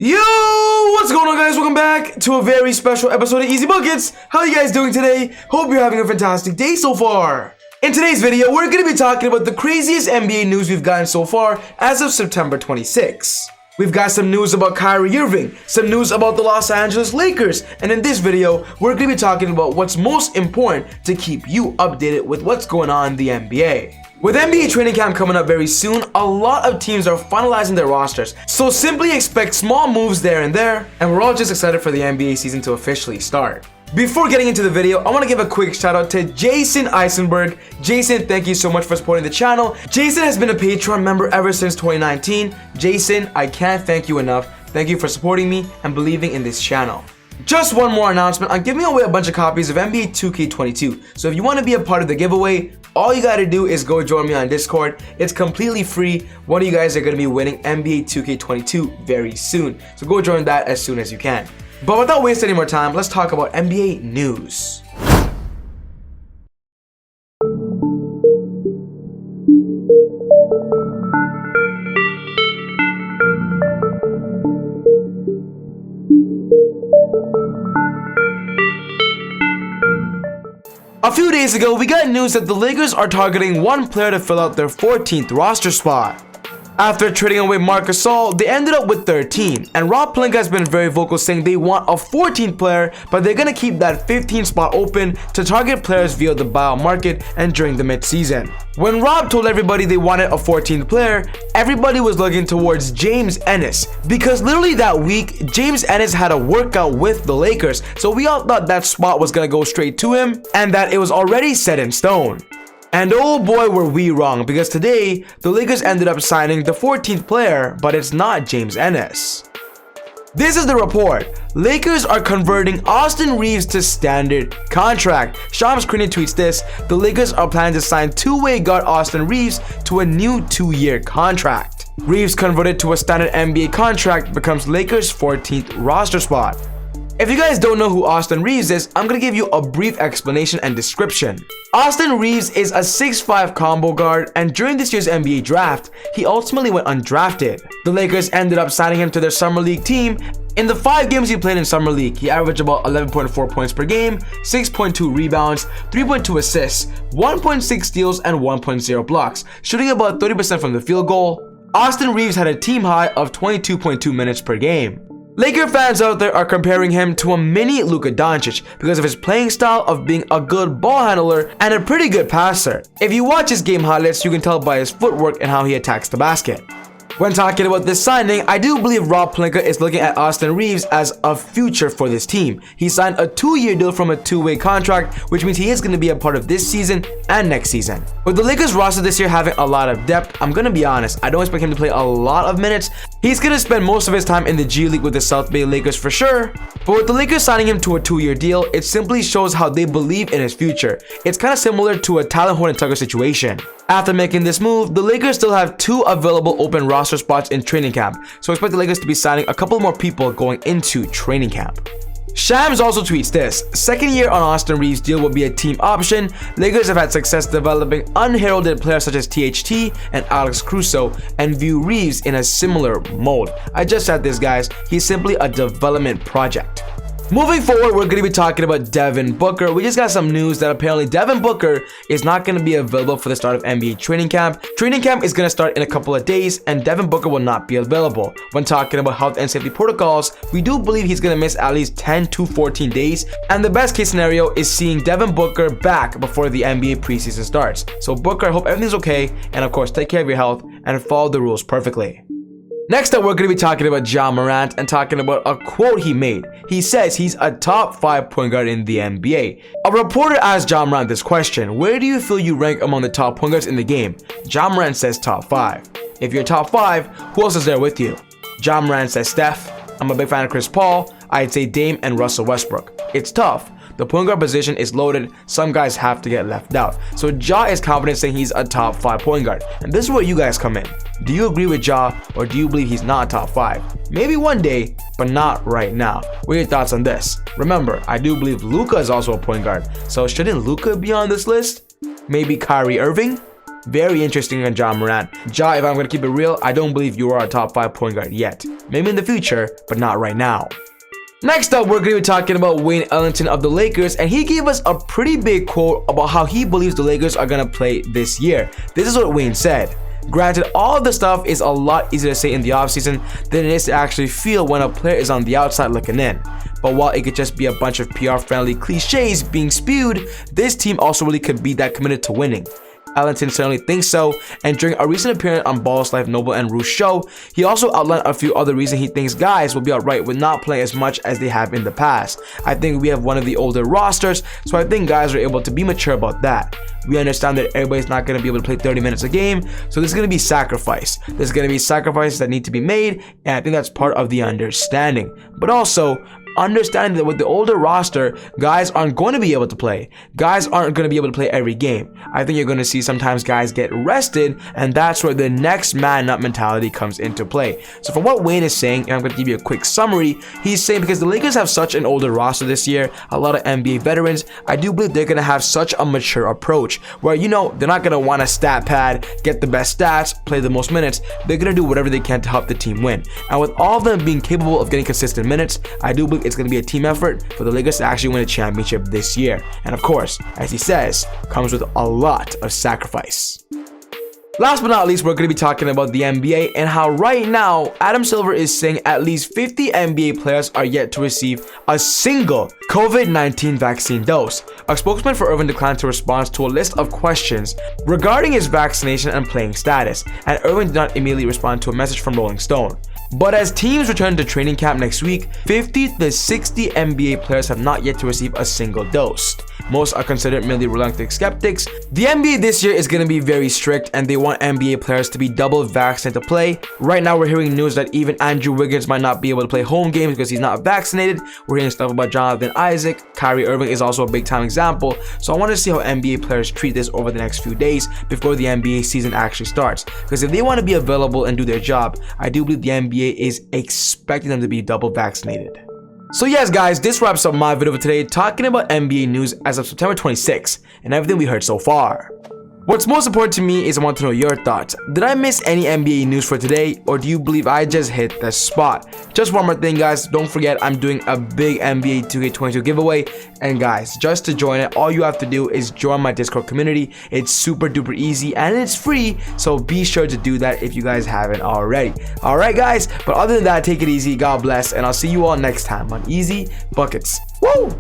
Yo, what's going on, guys? Welcome back to a very special episode of Easy Buckets. How are you guys doing today? Hope you're having a fantastic day so far. In today's video, we're going to be talking about the craziest NBA news we've gotten so far as of September 26. We've got some news about Kyrie Irving, some news about the Los Angeles Lakers, and in this video, we're going to be talking about what's most important to keep you updated with what's going on in the NBA. With NBA training camp coming up very soon, a lot of teams are finalizing their rosters, so simply expect small moves there and there, and we're all just excited for the NBA season to officially start. Before getting into the video, I want to give a quick shout out to Jason Eisenberg. Jason, thank you so much for supporting the channel. Jason has been a Patreon member ever since 2019. Jason, I can't thank you enough. Thank you for supporting me and believing in this channel. Just one more announcement, I'm giving away a bunch of copies of NBA 2K22, so if you want to be a part of the giveaway, all you gotta do is go join me on Discord. It's completely free. One of you guys are gonna be winning NBA 2K22 very soon, so go join that as soon as you can. But without wasting any more time, let's talk about NBA news. A few days ago, we got news that the Lakers are targeting one player to fill out their 14th roster spot. After trading away Marc Gasol, they ended up with 13, and Rob Pelinka has been very vocal saying they want a 14th player, but they're gonna keep that 15th spot open to target players via the buyout market and during the midseason. When Rob told everybody they wanted a 14th player, everybody was looking towards James Ennis, because literally that week, James Ennis had a workout with the Lakers, so we all thought that spot was gonna go straight to him, and that it was already set in stone. And oh boy were we wrong, because today, the Lakers ended up signing the 14th player, but it's not James Ennis. This is the report. Lakers are converting Austin Reeves to standard contract. Shams Charania tweets this: the Lakers are planning to sign two-way guard Austin Reeves to a new 2-year contract. Reeves converted to a standard NBA contract becomes Lakers' 14th roster spot. If you guys don't know who Austin Reeves is, I'm gonna give you a brief explanation and description. Austin Reeves is a 6'5" combo guard, and during this year's NBA draft, he ultimately went undrafted. The Lakers ended up signing him to their Summer League team. In the 5 games he played in Summer League, he averaged about 11.4 points per game, 6.2 rebounds, 3.2 assists, 1.6 steals, and 1.0 blocks, shooting about 30% from the field goal. Austin Reeves had a team high of 22.2 minutes per game. Laker fans out there are comparing him to a mini Luka Doncic because of his playing style of being a good ball handler and a pretty good passer. If you watch his game highlights, you can tell by his footwork and how he attacks the basket. When talking about this signing, I do believe Rob Pelinka is looking at Austin Reeves as a future for this team. He signed a 2-year deal from a 2-way contract, which means he is going to be a part of this season and next season. With the Lakers roster this year having a lot of depth, I'm going to be honest, I don't expect him to play a lot of minutes. He's going to spend most of his time in the G League with the South Bay Lakers for sure. But with the Lakers signing him to a 2-year deal, it simply shows how they believe in his future. It's kind of similar to a Tyler Horton-Tucker situation. After making this move, the Lakers still have 2 available open roster spots in training camp, so expect the Lakers to be signing a couple more people going into training camp. Shams also tweets this: second year on Austin Reeves' deal will be a team option. Lakers have had success developing unheralded players such as THT and Alex Caruso and view Reeves in a similar mold. I just said this, guys, he's simply a development project. Moving forward, we're going to be talking about Devin Booker. We just got some news that apparently Devin Booker is not going to be available for the start of NBA training camp. Training camp is going to start in a couple of days, and Devin Booker will not be available. When talking about health and safety protocols, we do believe he's going to miss at least 10 to 14 days, and the best case scenario is seeing Devin Booker back before the NBA preseason starts. So Booker, I hope everything's okay, and of course, take care of your health and follow the rules perfectly. Next up, we're going to be talking about Ja Morant and talking about a quote he made. He says he's a top 5 point guard in the NBA. A reporter asked Ja Morant this question: where do you feel you rank among the top point guards in the game? Ja Morant says top 5. If you're top 5, who else is there with you? Ja Morant says Steph. I'm a big fan of Chris Paul. I'd say Dame and Russell Westbrook. It's tough. The point guard position is loaded. Some guys have to get left out. So Ja is confident saying he's a top 5 point guard. And this is where you guys come in. Do you agree with Ja, or do you believe he's not a top 5? Maybe one day, but not right now. What are your thoughts on this? Remember, I do believe Luka is also a point guard. So shouldn't Luka be on this list? Maybe Kyrie Irving? very interesting on Ja Morant. Ja, if I'm going to keep it real, I don't believe you are a top 5 point guard yet. Maybe in the future, but not right now. Next up, we're going to be talking about Wayne Ellington of the Lakers, and he gave us a pretty big quote about how he believes the Lakers are going to play this year. This is what Wayne said. Granted, all of the stuff is a lot easier to say in the offseason than it is to actually feel when a player is on the outside looking in. But while it could just be a bunch of PR-friendly cliches being spewed, this team also really could be that committed to winning. Ellington certainly thinks so, and during a recent appearance on Balls Life Noble and Ruth's show, he also outlined a few other reasons he thinks guys will be alright with not playing as much as they have in the past. I think we have one of the older rosters, so I think guys are able to be mature about that. We understand that everybody's not going to be able to play 30 minutes a game, so there's going to be sacrifice. There's going to be sacrifices that need to be made, and I think that's part of the understanding. But also, understanding that with the older roster, guys aren't going to be able to play. Guys aren't going to be able to play every game. I think you're going to see sometimes guys get rested, and that's where the next man up mentality comes into play. So from what Wayne is saying, and I'm going to give you a quick summary, he's saying because the Lakers have such an older roster this year, a lot of NBA veterans, I do believe they're going to have such a mature approach where, you know, they're not going to want a stat pad, get the best stats, play the most minutes. They're going to do whatever they can to help the team win. And with all of them being capable of getting consistent minutes, I do believe it's going to be a team effort for the Lakers to actually win a championship this year. And of course, as he says, comes with a lot of sacrifice. Last but not least, we're going to be talking about the NBA and how right now, Adam Silver is saying at least 50 NBA players are yet to receive a single COVID-19 vaccine dose. A spokesman for Irving declined to respond to a list of questions regarding his vaccination and playing status, and Irving did not immediately respond to a message from Rolling Stone. But as teams return to training camp next week, 50 to 60 NBA players have not yet to receive a single dose. Most are considered merely reluctant skeptics. The NBA this year is going to be very strict, and they want NBA players to be double vaccinated to play. Right now, we're hearing news that even Andrew Wiggins might not be able to play home games because he's not vaccinated. We're hearing stuff about Jonathan Isaac. Kyrie Irving is also a big-time example. So I want to see how NBA players treat this over the next few days before the NBA season actually starts. Because if they want to be available and do their job, I do believe the NBA is expecting them to be double vaccinated. So yes guys, this wraps up my video for today talking about NBA news as of September 26th and everything we heard so far. What's most important to me is I want to know your thoughts. Did I miss any NBA news for today, or do you believe I just hit the spot? Just one more thing guys, don't forget I'm doing a big NBA 2K22 giveaway, and guys, just to join it, all you have to do is join my Discord community. It's super duper easy and it's free, so be sure to do that if you guys haven't already. Alright guys, but other than that, take it easy, God bless, and I'll see you all next time on Easy Buckets. Woo!